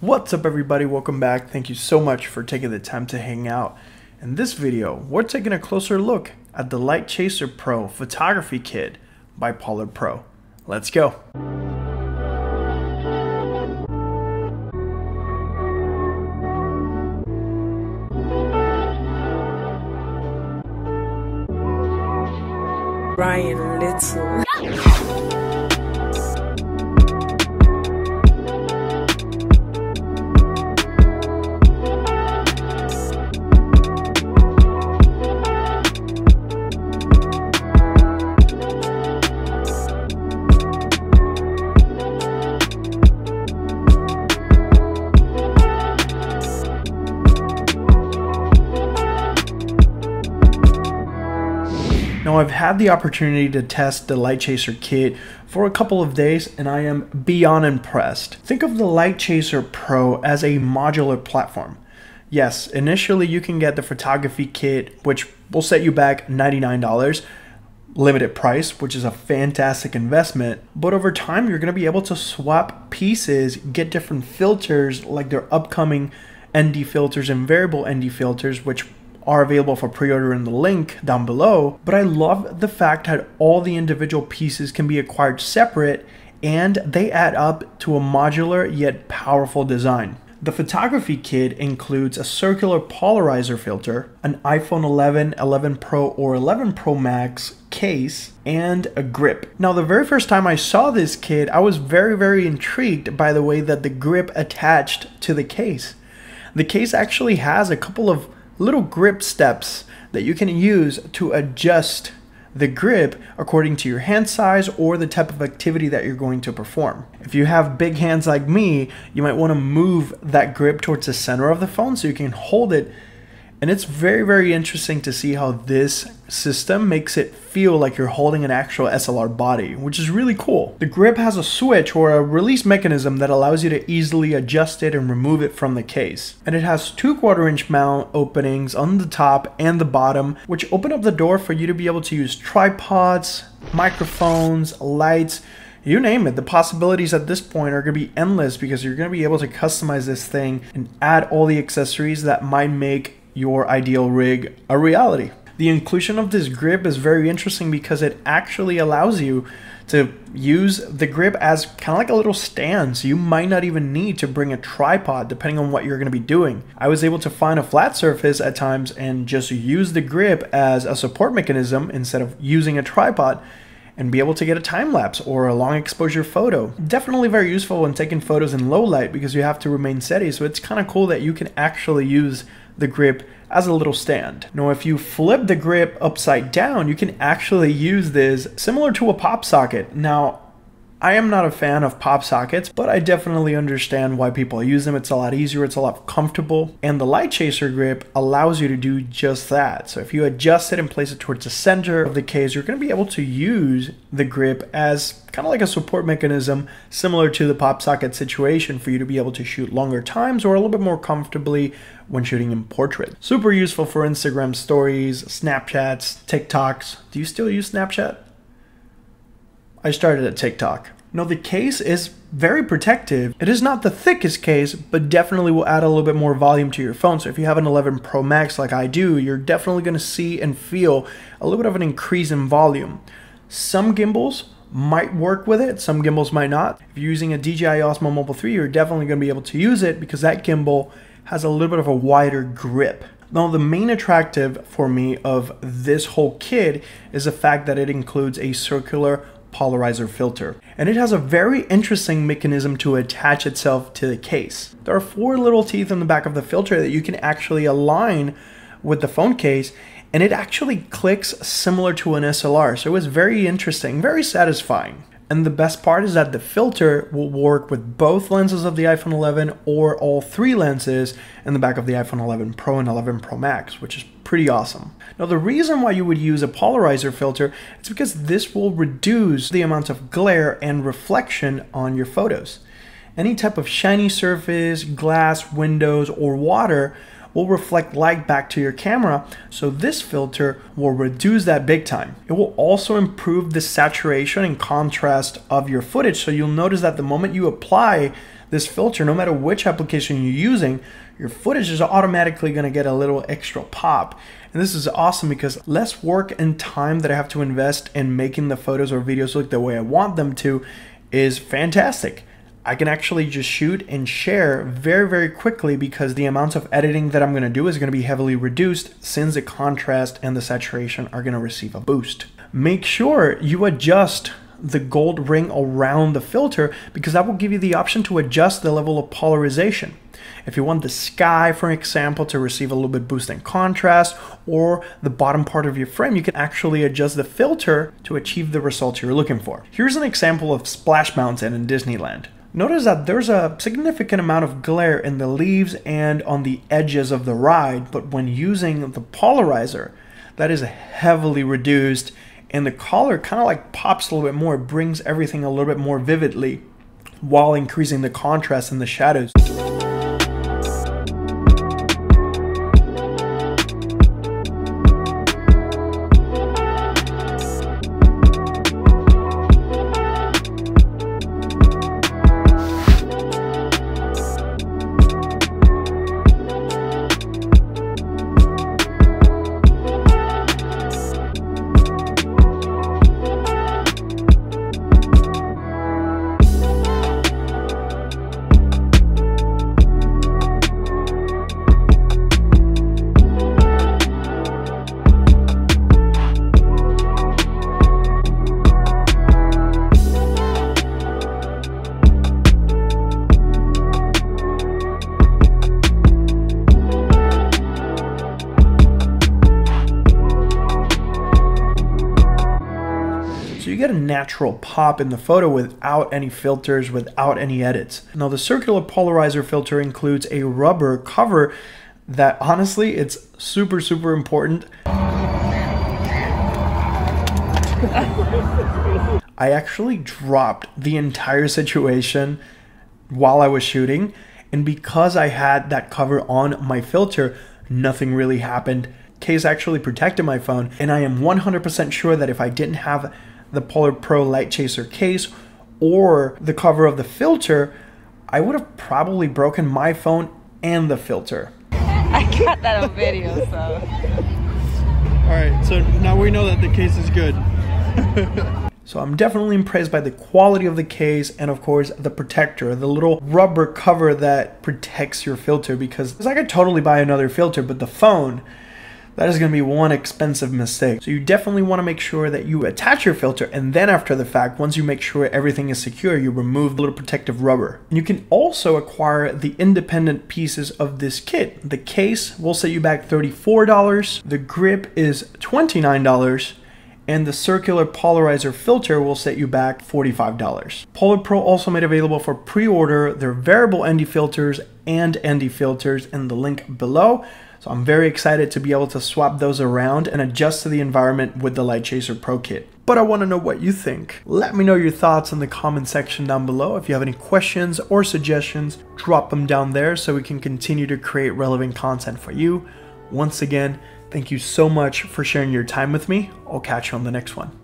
What's up everybody, welcome back. Thank you so much for taking the time to hang out. In this video, we're taking a closer look at the Lightchaser Pro photography kit by Polar Pro. Let's go. Brian Little. Now I've had the opportunity to test the Lightchaser kit for a couple of days and I am beyond impressed. Think of the Lightchaser Pro as a modular platform. Yes, initially you can get the photography kit, which will set you back $99, limited price, which is a fantastic investment, but over time you're going to be able to swap pieces, get different filters like their upcoming ND filters and variable ND filters, which are available for pre-order in the link down below. But I love the fact that all the individual pieces can be acquired separate and they add up to a modular yet powerful design. The photography kit includes a circular polarizer filter, an iPhone 11, 11 Pro or 11 Pro Max case, and a grip. Now the very first time I saw this kit, I was very intrigued by the way that the grip attached to the case. The case actually has a couple of little grip steps that you can use to adjust the grip according to your hand size or the type of activity that you're going to perform. If you have big hands like me, you might want to move that grip towards the center of the phone so you can hold it. And it's very interesting to see how this system makes it feel like you're holding an actual SLR body, which is really cool. The grip has a switch or a release mechanism that allows you to easily adjust it and remove it from the case. And it has 2 1/4-inch mount openings on the top and the bottom, which open up the door for you to be able to use tripods, microphones, lights, you name it. The possibilities at this point are going to be endless because you're going to be able to customize this thing and add all the accessories that might make your ideal rig a reality. The inclusion of this grip is very interesting because it actually allows you to use the grip as kind of like a little stand, so you might not even need to bring a tripod depending on what you're going to be doing. I was able to find a flat surface at times and just use the grip as a support mechanism instead of using a tripod and be able to get a time lapse or a long exposure photo. Definitely very useful when taking photos in low light because you have to remain steady, so it's kind of cool that you can actually use the grip as a little stand. Now if you flip the grip upside down, you can actually use this similar to a pop socket. Now I am not a fan of pop sockets, but I definitely understand why people use them. It's a lot easier, it's a lot comfortable, and the Lightchaser grip allows you to do just that. So if you adjust it and place it towards the center of the case, you're going to be able to use the grip as kind of like a support mechanism similar to the pop socket situation for you to be able to shoot longer times or a little bit more comfortably when shooting in portrait. Super useful for Instagram stories, Snapchats, TikToks. Do you still use Snapchat? I started at TikTok. Now the case is very protective. It is not the thickest case, but definitely will add a little bit more volume to your phone. So if you have an 11 Pro Max like I do, you're definitely going to see and feel a little bit of an increase in volume. Some gimbals might work with it, some gimbals might not. If you're using a DJI Osmo Mobile 3, you're definitely going to be able to use it because that gimbal has a little bit of a wider grip. Now the main attractive for me of this whole kit is the fact that it includes a circular polarizer filter, and it has a very interesting mechanism to attach itself to the case. There are 4 little teeth in the back of the filter that you can actually align with the phone case, and it actually clicks similar to an SLR, so it was very interesting, very satisfying. And the best part is that the filter will work with both lenses of the iPhone 11 or all 3 lenses in the back of the iPhone 11 Pro and 11 Pro Max, which is pretty awesome. Now the reason why you would use a polarizer filter is because this will reduce the amount of glare and reflection on your photos. Any type of shiny surface, glass, windows, or water will reflect light back to your camera, so this filter will reduce that big time. It will also improve the saturation and contrast of your footage, so you'll notice that the moment you apply this filter, no matter which application you're using, your footage is automatically going to get a little extra pop. And this is awesome because less work and time that I have to invest in making the photos or videos look the way I want them to is fantastic. I can actually just shoot and share very, very quickly because the amounts of editing that I'm going to do is going to be heavily reduced since the contrast and the saturation are going to receive a boost. Make sure you adjust the gold ring around the filter because that will give you the option to adjust the level of polarization. If you want the sky, for example, to receive a little bit boost in contrast, or the bottom part of your frame, you can actually adjust the filter to achieve the results you're looking for. Here's an example of Splash Mountain in Disneyland. Notice that there's a significant amount of glare in the leaves and on the edges of the ride, but when using the polarizer, that is heavily reduced and the color kind of like pops a little bit more. It brings everything a little bit more vividly while increasing the contrast and the shadows. You get a natural pop in the photo without any filters, without any edits. Now the circular polarizer filter includes a rubber cover that honestly, it's super, super important. I actually dropped the entire situation while I was shooting, and because I had that cover on my filter, nothing really happened. Case actually protected my phone, and I am 100% sure that if I didn't have the Polar Pro Light Chaser case or the cover of the filter, I would have probably broken my phone and the filter. I got that on video, so. Alright, so now we know that the case is good. So I'm definitely impressed by the quality of the case and of course the protector, the little rubber cover that protects your filter, because I could totally buy another filter, but the phone, that is going to be one expensive mistake. So you definitely want to make sure that you attach your filter, and then after the fact, once you make sure everything is secure, you remove the little protective rubber. And you can also acquire the independent pieces of this kit. The case will set you back $34, the grip is $29, and the circular polarizer filter will set you back $45. Polar Pro also made available for pre-order their variable ND filters and ND filters in the link below. So I'm very excited to be able to swap those around and adjust to the environment with the Light Chaser Pro Kit. But I want to know what you think. Let me know your thoughts in the comment section down below. If you have any questions or suggestions, drop them down there so we can continue to create relevant content for you. Once again, thank you so much for sharing your time with me. I'll catch you on the next one.